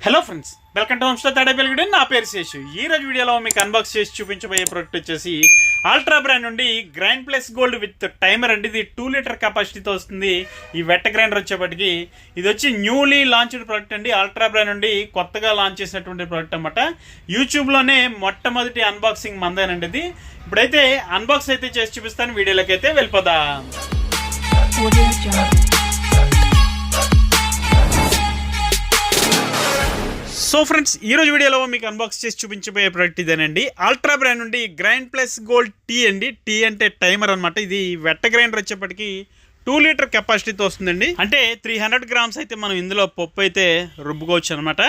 Hello friends, welcome to homestay Tadepalligudem. నా పేరు శేషు. ఈ రోజు వీడియోలో మీకు అన్బాక్స్ చేసి చూపించబోయే ప్రోడక్ట్ వచ్చేసి అల్ట్రా బ్రాండ్ నుండి grind plus gold with timer అండి. ఇది 2 లీటర్ కెపాసిటీతో వస్తుంది. ఈ వెట్ గ్రైండర్ వచ్చేప్పటికి ఇది వచ్చి న్యూలీ లాంచ్డ్ ప్రోడక్ట్ అండి. అల్ట్రా బ్రాండ్ నుండి కొత్తగా లాంచ్ చేసినటువంటి ప్రోడక్ట్ అనమాట. యూట్యూబ్లోనే మొట్టమొదటి అన్బాక్సింగ్ మందేనండి ఇది. ఇప్పుడైతే అన్బాక్స్ అయితే చేసి చూపిస్తాను. వీడియోలోకి అయితే వెళ్ళిపోదాం. సో ఫ్రెండ్స్, ఈరోజు వీడియోలో మీకు అన్బాక్స్ చేసి చూపించబోయే ప్రోడక్ట్ ఇదేనండి. అల్ట్రా బ్రాండ్ నుండి గ్రైండ్ ప్లస్ గోల్డ్ టీ అండి. టీ అంటే టైమర్ అనమాట. ఇది వెట్ట గ్రైండర్ వచ్చేప్పటికి 2 లీటర్ కెపాసిటీతో వస్తుందండి. అంటే 300 గ్రామ్స్ అయితే మనం ఇందులో పప్పు అయితే రుబ్బుకోవచ్చు అనమాట.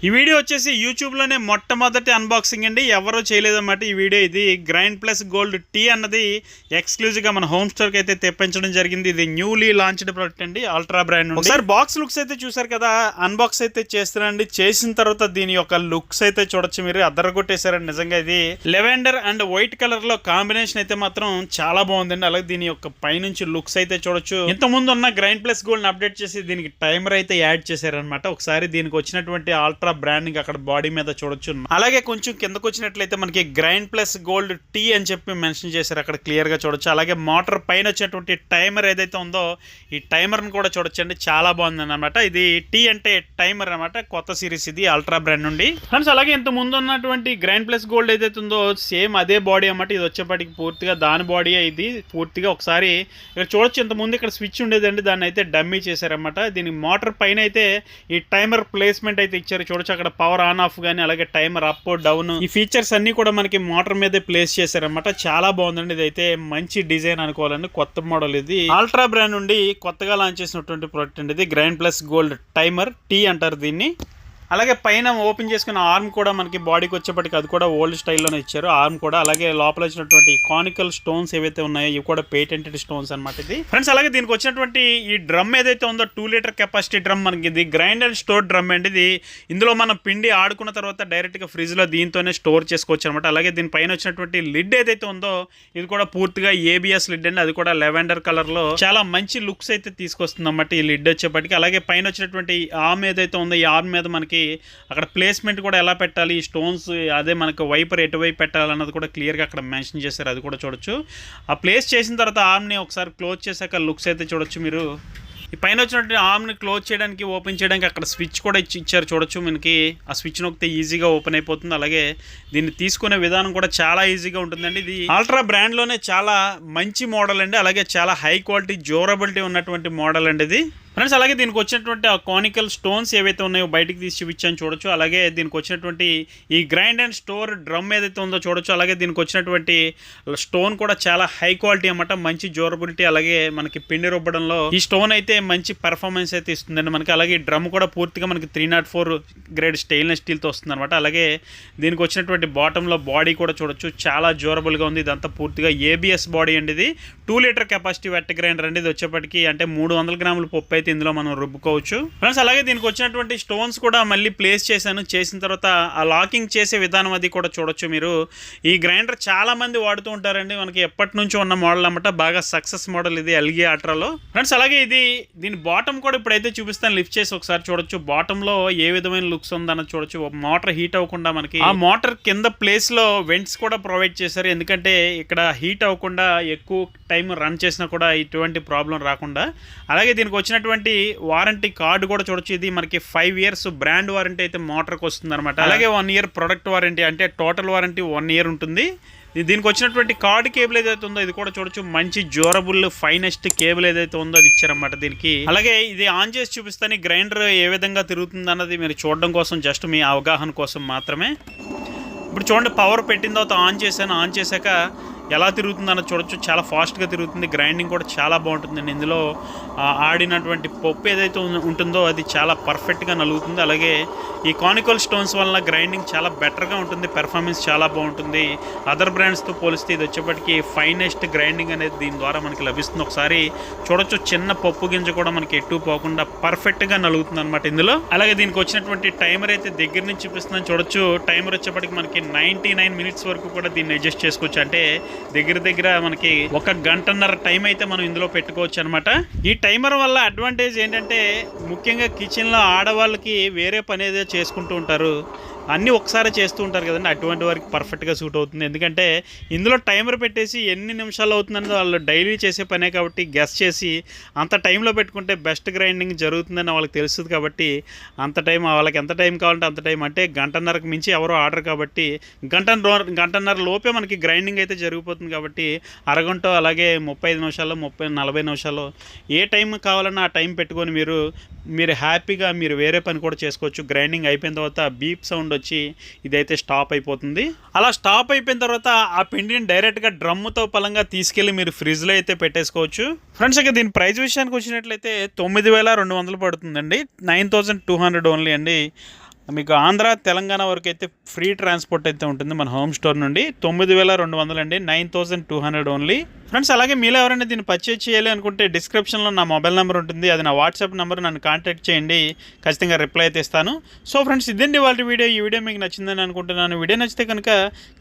ఈ వీడియో వచ్చేసి యూట్యూబ్లోనే మొట్టమొదటి అన్బాక్సింగ్ అండి. ఎవరో చేయలేదన్నమాట ఈ వీడియో. ఇది గ్రైండ్ ప్లస్ గోల్డ్ టీ అన్నది ఎక్స్క్లూజివ్గా మన హోమ్ స్టోర్కి అయితే తెప్పించడం జరిగింది. ఇది న్యూలీ లాంచ్డ్ ప్రోడక్ట్ అండి అల్ట్రా బ్రాండ్. ఒకసారి బాక్స్ లుక్స్ అయితే చూసారు కదా, అన్బాక్స్ అయితే చేస్తానండి. చేసిన తర్వాత దీని యొక్క లుక్స్ అయితే చూడొచ్చు. మీరు అద్దరగొట్టేశారండి నిజంగా. ఇది లెవెండర్ అండ్ వైట్ కలర్ లో కాంబినేషన్ అయితే మాత్రం చాలా బాగుందండి. అలాగే దీని యొక్క పైనుంచి లుక్స్ అయితే చూడొచ్చు. ఇంతకుముందు ఉన్న గ్రైండ్ ప్లస్ గోల్డ్ అప్డేట్ చేసి దీనికి టైమర్ అయితే యాడ్ చేశారనమాట. ఒకసారి దీనికి వచ్చినటువంటి అల్ట్రా బ్రాండింగ్ అక్కడ బాడీ మీద చూడొచ్చు. అలాగే కొంచెం కిందకు వచ్చినట్లయితే మనకి గ్రైండ్ ప్లస్ గోల్డ్ టీ అని చెప్పి మెన్షన్ చేశారు, అక్కడ క్లియర్ గా చూడొచ్చు. అలాగే మోటార్ పైన వచ్చేటువంటి టైమర్ ఏదైతే ఉందో ఈ టైమర్ ని కూడా చూడొచ్చు అండి. చాలా బాగుంది అనమాట. ఇది టీ అంటే టైమర్ అనమాట. కొత్త సిరీస్ ఇది అల్ట్రా బ్రాండ్ నుండి ఫ్రెండ్స్. అలాగే ఇంత ముందు ఉన్నటువంటి గ్రైండ్ ప్లస్ గోల్డ్ ఏదైతే ఉందో సేమ్ అదే బాడీ అనమాట. ఇది వచ్చేప్పటికి పూర్తిగా దాని బాడీ. ఇది పూర్తిగా ఒకసారి ఇక్కడ చూడొచ్చు. ఇంత ముందు ఇక్కడ స్విచ్ ఉండేదండి, దాన్ని అయితే డమ్మీ చేశారనమాట. దీనికి మోటార్ పైన అయితే ఈ టైమర్ ప్లేస్మెంట్ అయితే ఇచ్చారు. చూడొచ్చు అక్కడ పవర్ ఆన్ ఆఫ్ గానీ, అలాగే టైమర్ అప్ డౌన్, ఈ ఫీచర్స్ అన్ని కూడా మనకి మోటార్ మీద ప్లేస్ చేశారనమాట. చాలా బాగుందండి. ఇది అయితే మంచి డిజైన్ అనుకోవాలండి. కొత్త మోడల్ ఇది అల్ట్రా బ్రాండ్ నుండి కొత్తగా లాంచ్ చేసినటువంటి ప్రోడక్ట్ అండి. ఇది grind plus gold timer tea అంటారు దీన్ని. అలాగే పైన ఓపెన్ చేసుకున్న ఆర్మ్ కూడా మనకి బాడీకి వచ్చేప్పటికి అది కూడా ఓల్డ్ స్టైల్లోనే ఇచ్చారు ఆర్మ్ కూడా. అలాగే లోపల వచ్చినటువంటి కానికల్ స్టోన్స్ ఏవైతే ఉన్నాయో ఇవి కూడా పేటెంటెడ్ స్టోన్స్ అనమాట ఇది ఫ్రెండ్స్. అలాగే దీనికి వచ్చినటువంటి ఈ డ్రమ్ ఏదైతే ఉందో 2 లీటర్ కెపాసిటీ డ్రమ్ మనకి. ఇది గ్రైండ్ అండ్ స్టోర్ డ్రమ్ అండి. ఇది ఇందులో మనం పిండి ఆడుకున్న తర్వాత డైరెక్ట్గా ఫ్రిడ్జ్లో దీంతోనే స్టోర్ చేసుకోవచ్చు అనమాట. అలాగే దీని పైన వచ్చినటువంటి లిడ్ ఏదైతే ఉందో ఇది కూడా పూర్తిగా ఏబిఎస్ లిడ్ అండి. అది కూడా లెవెండర్ కలర్లో చాలా మంచి లుక్స్ అయితే తీసుకొస్తుంది అన్నమాట ఈ లిడ్ వచ్చేప్పటికి. అలాగే పైన వచ్చినటువంటి ఆర్మ్ ఏదైతే ఉందో ఈ ఆర్మ్ మీద మనకి అక్కడ ప్లేస్మెంట్ కూడా ఎలా పెట్టాలి, ఈ స్టోన్స్ అదే మనకు వైపర్ ఎటువైపు పెట్టాలన్నది కూడా క్లియర్గా అక్కడ మెన్షన్ చేశారు. అది కూడా చూడొచ్చు. ఆ ప్లేస్ చేసిన తర్వాత ఆర్మ్ని ఒకసారి క్లోజ్ చేశాక లుక్స్ అయితే చూడొచ్చు మీరు. ఈ పైన వచ్చినటువంటి ఆర్మ్ని క్లోజ్ చేయడానికి ఓపెన్ చేయడానికి అక్కడ స్విచ్ కూడా ఇచ్చారు చూడొచ్చు. మనకి ఆ స్విచ్ నొక్కితే ఈజీగా ఓపెన్ అయిపోతుంది. అలాగే దీన్ని తీసుకునే విధానం కూడా చాలా ఈజీగా ఉంటుందండి. ఇది అల్ట్రా బ్రాండ్లోనే చాలా మంచి మోడల్ అండి. అలాగే చాలా హై క్వాలిటీ డ్యూరబిలిటీ ఉన్నటువంటి మోడల్ అండి ఇది ఫ్రెండ్స్. అలాగే దీనికి వచ్చినటువంటి ఆ కానికల్ స్టోన్స్ ఏవైతే ఉన్నాయో బయటికి తీసి చూపించాను చూడొచ్చు. అలాగే దీనికి వచ్చినటువంటి ఈ గ్రైండ్ అండ్ స్టోర్ డ్రమ్ ఏదైతే ఉందో చూడొచ్చు. అలాగే దీనికి వచ్చినటువంటి స్టోన్ కూడా చాలా హై క్వాలిటీ అన్నమాట. మంచి డ్యూరబిలిటీ, అలాగే మనకి పిండి రుబ్బడంలో ఈ స్టోన్ అయితే మంచి పర్ఫార్మెన్స్ అయితే ఇస్తుందండి మనకి. అలాగే ఈ డ్రమ్ కూడా పూర్తిగా మనకి 304 గ్రేడ్ స్టెయిన్లెస్ స్టీల్తో వస్తుంది అనమాట. అలాగే దీనికి వచ్చినటువంటి బాటంలో బాడీ కూడా చూడొచ్చు, చాలా డ్యూరబుల్గా ఉంది. ఇదంతా పూర్తిగా ఏబిఎస్ బాడీ అండి. ఇది 2 లీటర్ కెపాసిటీ వెట్ గ్రైండర్ అండి. ఇది వచ్చేప్పటికి అంటే 300 గ్రాముల పప్పు అయితే ఇందులో మనం రుబ్బుకోవచ్చు ఫ్రెండ్స్. అలాగే దీనికి వచ్చినటువంటి స్టోన్స్ కూడా మళ్ళీ ప్లేస్ చేశాను. చేసిన తర్వాత ఆ లాకింగ్ చేసే విధానం అది కూడా చూడొచ్చు మీరు. ఈ గ్రైండర్ చాలా మంది వాడుతూ ఉంటారండి. మనకి ఎప్పటి నుంచో ఉన్న మోడల్ అన్నమాట. బాగా సక్సెస్ మోడల్ ఇది ఎల్జీ అల్ట్రాలో ఫ్రెండ్స్. అలాగే ఇది దీని బాటమ్ కూడా ఇప్పుడైతే చూపిస్తాను. లిఫ్ట్ చేసి ఒకసారి చూడొచ్చు బాటమ్ లో ఏ విధమైన లుక్స్ ఉందన్నది చూడొచ్చు. మోటార్ హీట్ అవ్వకుండా మనకి ఆ మోటార్ కింద ప్లేస్ లో వెంట్స్ కూడా ప్రొవైడ్ చేశారు. ఎందుకంటే ఇక్కడ హీట్ అవ్వకుండా ఎక్కువ టైం రన్ చేసినా కూడా ఇటువంటి ప్రాబ్లం రాకుండా. అలాగే దీనికి వచ్చినటువంటి వారంటీ కార్డు కూడా చూడొచ్చు. ఇది మనకి 5 years బ్రాండ్ వారంటీ అయితే మోటార్కి వస్తుంది అనమాట. అలాగే 1 year ప్రొడక్ట్ వారంటీ, అంటే టోటల్ వారంటీ 1 year ఉంటుంది. దీనికి వచ్చినటువంటి కార్డ్ కేబుల్ ఏదైతే ఉందో ఇది కూడా చూడొచ్చు. మంచి డ్యూరబుల్ ఫైనెస్ట్ కేబుల్ ఏదైతే ఉందో అది ఇచ్చారన్నమాట దీనికి. అలాగే ఇది ఆన్ చేసి చూపిస్తాను గ్రైండర్ ఏ విధంగా తిరుగుతుంది అన్నది మీరు చూడడం కోసం, జస్ట్ మీ అవగాహన కోసం మాత్రమే. ఇప్పుడు చూడండి, పవర్ పెట్టిన తర్వాత ఆన్ చేశాను. ఆన్ చేశాక ఎలా తిరుగుతుంది అన్నది చూడొచ్చు. చాలా ఫాస్ట్గా తిరుగుతుంది. గ్రైండింగ్ కూడా చాలా బాగుంటుందండి. ఇందులో ఆడినటువంటి పప్పు ఏదైతే ఉంటుందో అది చాలా పర్ఫెక్ట్గా నలుగుతుంది. అలాగే ఈ కానికల్ స్టోన్స్ వల్ల గ్రైండింగ్ చాలా బెటర్గా ఉంటుంది. పెర్ఫార్మెన్స్ చాలా బాగుంటుంది. అదర్ బ్రాండ్స్తో పోలిస్తే ఇది వచ్చేప్పటికి ఫైనెస్ట్ గ్రైండింగ్ అనేది దీని ద్వారా మనకి లభిస్తుంది. ఒకసారి చూడొచ్చు, చిన్న పప్పు గింజ కూడా మనకి ఎటు పోకుండా పర్ఫెక్ట్గా నలుగుతుంది అనమాట ఇందులో. అలాగే దీనికి వచ్చినటువంటి టైమర్ అయితే దగ్గర నుంచి చూపిస్తున్నాను చూడొచ్చు. టైమర్ వచ్చేప్పటికి మనకి 99 minutes వరకు కూడా దీన్ని అడ్జస్ట్ చేసుకోవచ్చు. అంటే దగ్గర దగ్గర మనకి 1 గంటన్నర టైం అయితే మనం ఇందులో పెట్టుకోవచ్చు అనమాట. ఈ టైమర్ వల్ల అడ్వాంటేజ్ ఏంటంటే ముఖ్యంగా కిచెన్లో ఆడవాళ్ళకి వేరే పని ఏదో చేసుకుంటూ ఉంటారు, అన్నీ ఒకసారి చేస్తూ ఉంటారు కదండి, అటువంటి వారికి పర్ఫెక్ట్గా సూట్ అవుతుంది. ఎందుకంటే ఇందులో టైమర్ పెట్టేసి ఎన్ని నిమిషాలు అవుతుందని వాళ్ళు డైలీ చేసే పనే కాబట్టి గెస్ చేసి అంత టైంలో పెట్టుకుంటే బెస్ట్ గ్రైండింగ్ జరుగుతుందని వాళ్ళకి తెలుస్తుంది. కాబట్టి అంత టైం వాళ్ళకి ఎంత టైం కావాలంటే అంత టైం, అంటే గంటన్నరకు మించి ఎవరో ఆర్డర్ కాబట్టి గంటన్నర లోపే మనకి గ్రైండింగ్ అయితే జరిగిపోతుంది. కాబట్టి అరగంట అలాగే 35 నిమిషాల్లో 40 నిమిషాల్లో ఏ టైం కావాలన్నా ఆ టైం పెట్టుకొని మీరు హ్యాపీగా మీరు వేరే పని కూడా చేసుకోవచ్చు. గ్రైండింగ్ అయిపోయిన తర్వాత బీప్ సౌండ్ వచ్చి ఇదైతే స్టాప్ అయిపోతుంది. అలా స్టాప్ అయిపోయిన తర్వాత ఆ పిండిని డైరెక్ట్గా డ్రమ్ముతో పలంగా తీసుకెళ్ళి మీరు ఫ్రిడ్జ్లో అయితే పెట్టేసుకోవచ్చు. ఫ్రెండ్స్, ఇక దీని ప్రైస్ విషయానికి వచ్చినట్లయితే 9,200 పడుతుందండి. 9,200 ఓన్లీ అండి. మీకు ఆంధ్ర తెలంగాణ వరకు అయితే ఫ్రీ ట్రాన్స్పోర్ట్ అయితే ఉంటుంది మన హోమ్ స్టోర్ నుండి. 9,200 అండి, 9,200 ఓన్లీ. ఫ్రెండ్స్, అలాగే మీలో ఎవరైనా దీన్ని పర్చేజ్ చేయాలి అనుకుంటే డిస్క్రిప్షన్లో నా మొబైల్ నెంబర్ ఉంటుంది, అది నా వాట్సాప్ నెంబర్, నన్ను కాంటాక్ట్ చేయండి, ఖచ్చితంగా రిప్లై అయితే ఇస్తాను. సో ఫ్రెండ్స్, ఇదండి వాళ్ళ వీడియో. ఈ వీడియో మీకు నచ్చిందని అనుకుంటున్నాను. వీడియో నచ్చితే కనుక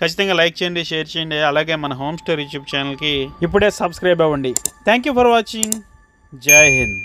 ఖచ్చితంగా లైక్ చేయండి, షేర్ చేయండి, అలాగే మన హోమ్ స్టోర్ యూట్యూబ్ ఛానల్కి ఇప్పుడే సబ్స్క్రైబ్ అవ్వండి. Thank you for watching. జై హింద్.